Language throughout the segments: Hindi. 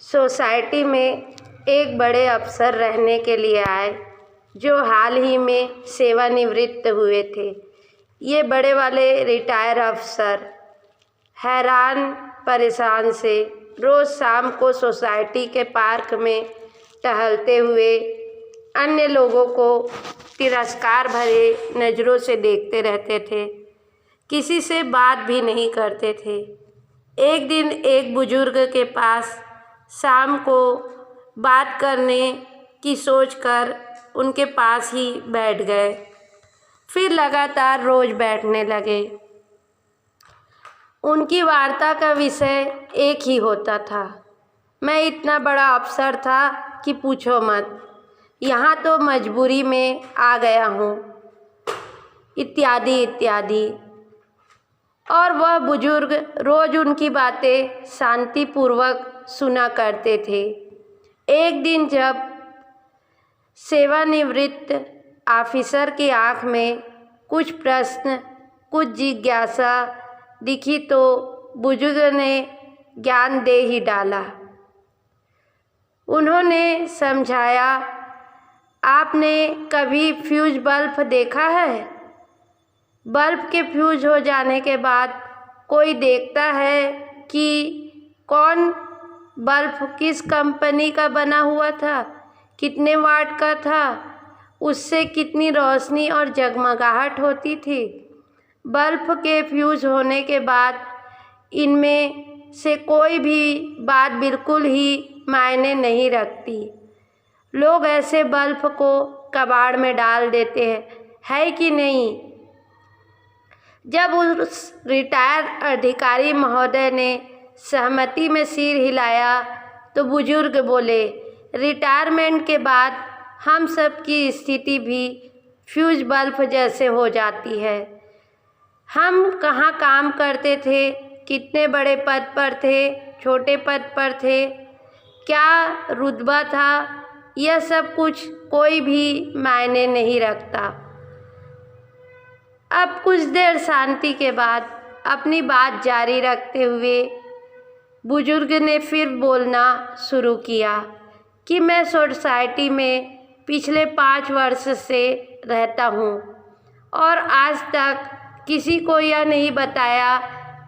सोसाइटी में एक बड़े अफसर रहने के लिए आए जो हाल ही में सेवानिवृत्त हुए थे। ये बड़े वाले रिटायर अफसर हैरान परेशान से रोज़ शाम को सोसाइटी के पार्क में टहलते हुए अन्य लोगों को तिरस्कार भरे नज़रों से देखते रहते थे। किसी से बात भी नहीं करते थे। एक दिन एक बुजुर्ग के पास शाम को बात करने की सोचकर उनके पास ही बैठ गए। फिर लगातार रोज़ बैठने लगे। उनकी वार्ता का विषय एक ही होता था, मैं इतना बड़ा अफसर था कि पूछो मत, यहाँ तो मजबूरी में आ गया हूँ, इत्यादि इत्यादि। और वह बुजुर्ग रोज़ उनकी बातें शांतिपूर्वक सुना करते थे। एक दिन जब सेवानिवृत्त ऑफिसर की आँख में कुछ प्रश्न, कुछ जिज्ञासा दिखी तो बुजुर्ग ने ज्ञान दे ही डाला। उन्होंने समझाया, आपने कभी फ्यूज बल्ब देखा है? बल्ब के फ्यूज हो जाने के बाद कोई देखता है कि कौन बल्ब किस कंपनी का बना हुआ था, कितने वाट का था, उससे कितनी रोशनी और जगमगाहट होती थी। बल्ब के फ्यूज होने के बाद इनमें से कोई भी बात बिल्कुल ही मायने नहीं रखती। लोग ऐसे बल्ब को कबाड़ में डाल देते हैं, है कि नहीं? जब उस रिटायर अधिकारी महोदय ने सहमति में सिर हिलाया तो बुजुर्ग बोले, रिटायरमेंट के बाद हम सब की स्थिति भी फ्यूज बल्ब जैसे हो जाती है। हम कहाँ काम करते थे, कितने बड़े पद पर थे, छोटे पद पर थे, क्या रुतबा था, यह सब कुछ कोई भी मायने नहीं रखता। अब कुछ देर शांति के बाद अपनी बात जारी रखते हुए बुजुर्ग ने फिर बोलना शुरू किया कि मैं सोसाइटी में पिछले 5 वर्ष से रहता हूँ और आज तक किसी को यह नहीं बताया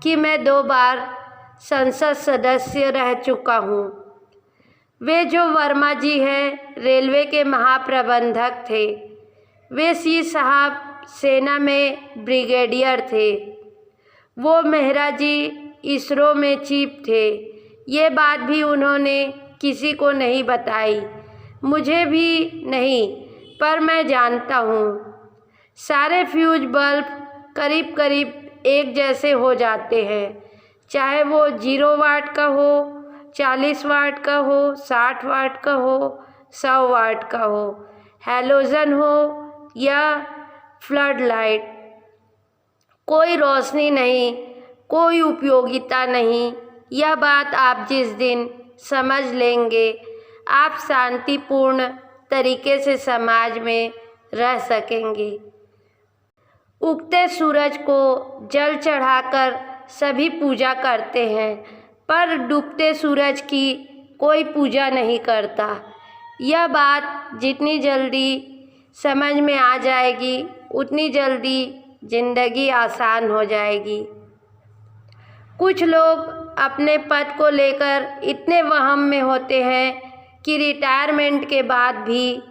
कि मैं 2 बार संसद सदस्य रह चुका हूँ। वे जो वर्मा जी हैं, रेलवे के महाप्रबंधक थे। वे सी साहब सेना में ब्रिगेडियर थे। वो मेहरा जी इसरो में चीफ थे। ये बात भी उन्होंने किसी को नहीं बताई, मुझे भी नहीं, पर मैं जानता हूँ। सारे फ्यूज बल्ब करीब करीब एक जैसे हो जाते हैं, चाहे वो 0 वाट का हो, 40 वाट का हो, 60 वाट का हो, 100 वाट का हो, हैलोजन हो या फ्लड लाइट, कोई रोशनी नहीं, कोई उपयोगिता नहीं। यह बात आप जिस दिन समझ लेंगे, आप शांतिपूर्ण तरीके से समाज में रह सकेंगे। उगते सूरज को जल चढ़ाकर सभी पूजा करते हैं, पर डूबते सूरज की कोई पूजा नहीं करता। यह बात जितनी जल्दी समझ में आ जाएगी, उतनी जल्दी ज़िंदगी आसान हो जाएगी। कुछ लोग अपने पद को लेकर इतने वहम में होते हैं कि रिटायरमेंट के बाद भी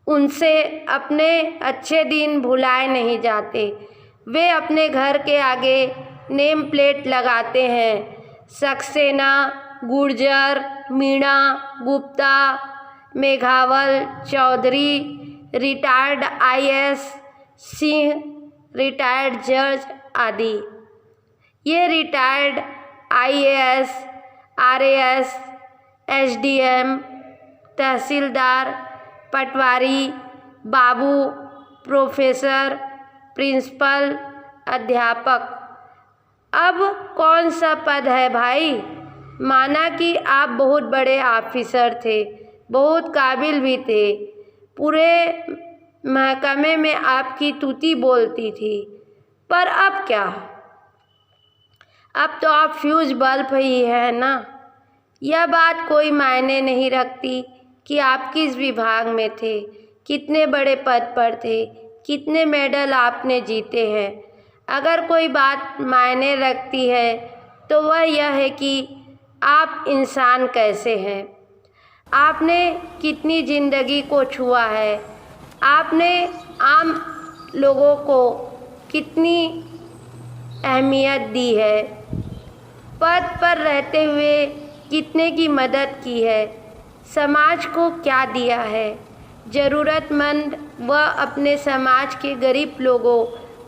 उनसे अपने अच्छे दिन भुलाए नहीं जाते। वे अपने घर के आगे नेम प्लेट लगाते हैं, Saxena, Gurjar, Meena, Gupta, Meghwal, Chaudhary, retired IAS, Singh, retired जज आदि। ये रिटायर्ड IAS, RAS, SDM, तहसीलदार, पटवारी, बाबू, प्रोफेसर, प्रिंसिपल, अध्यापक। अब कौन सा पद है भाई? माना कि आप बहुत बड़े ऑफिसर थे, बहुत काबिल भी थे, पूरे महकमे में आपकी तूती बोलती थी, पर अब क्या? अब तो आप फ्यूज बल्ब ही है ना। यह बात कोई मायने नहीं रखती कि आप किस विभाग में थे, कितने बड़े पद पर थे, कितने मेडल आपने जीते हैं। अगर कोई बात मायने रखती है तो वह यह है कि आप इंसान कैसे हैं, आपने कितनी ज़िंदगी को छुआ है, आपने आम लोगों को कितनी अहमियत दी है, पद पर रहते हुए कितने की मदद की है, समाज को क्या दिया है, ज़रूरतमंद व अपने समाज के गरीब लोगों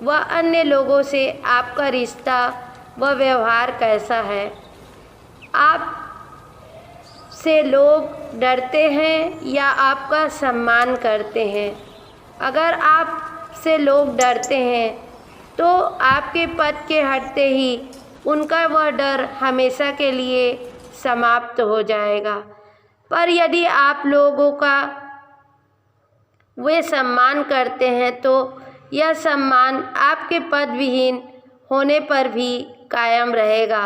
व अन्य लोगों से आपका रिश्ता व व्यवहार कैसा है। आप से लोग डरते हैं या आपका सम्मान करते हैं। अगर आप से लोग डरते हैं तो आपके पद के हटते ही उनका वह डर हमेशा के लिए समाप्त हो जाएगा। पर यदि आप लोगों का वे सम्मान करते हैं तो यह सम्मान आपके पद विहीन होने पर भी कायम रहेगा।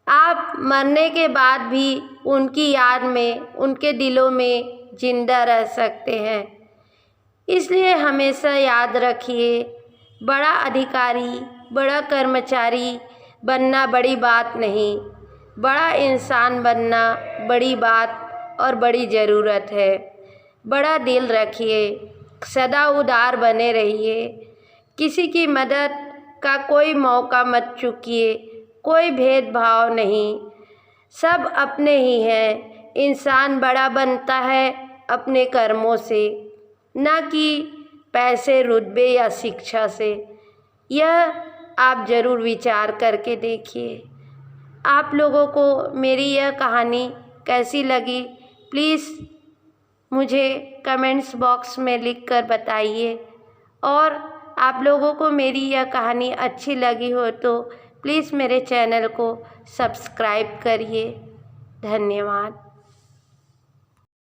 आप मरने के बाद भी उनकी याद में, उनके दिलों में जिंदा रह सकते हैं। इसलिए हमेशा याद रखिए, बड़ा अधिकारी, बड़ा कर्मचारी बनना बड़ी बात नहीं, बड़ा इंसान बनना बड़ी बात और बड़ी ज़रूरत है। बड़ा दिल रखिए, सदा उदार बने रहिए, किसी की मदद का कोई मौका मत चूकिए, कोई भेदभाव नहीं, सब अपने ही हैं। इंसान बड़ा बनता है अपने कर्मों से, न कि पैसे, रुतबे या शिक्षा से। यह आप ज़रूर विचार करके देखिए। आप लोगों को मेरी यह कहानी कैसी लगी, प्लीज़ मुझे कमेंट्स बॉक्स में लिखकर बताइए। और आप लोगों को मेरी यह कहानी अच्छी लगी हो तो प्लीज़ मेरे चैनल को सब्सक्राइब करिए। धन्यवाद।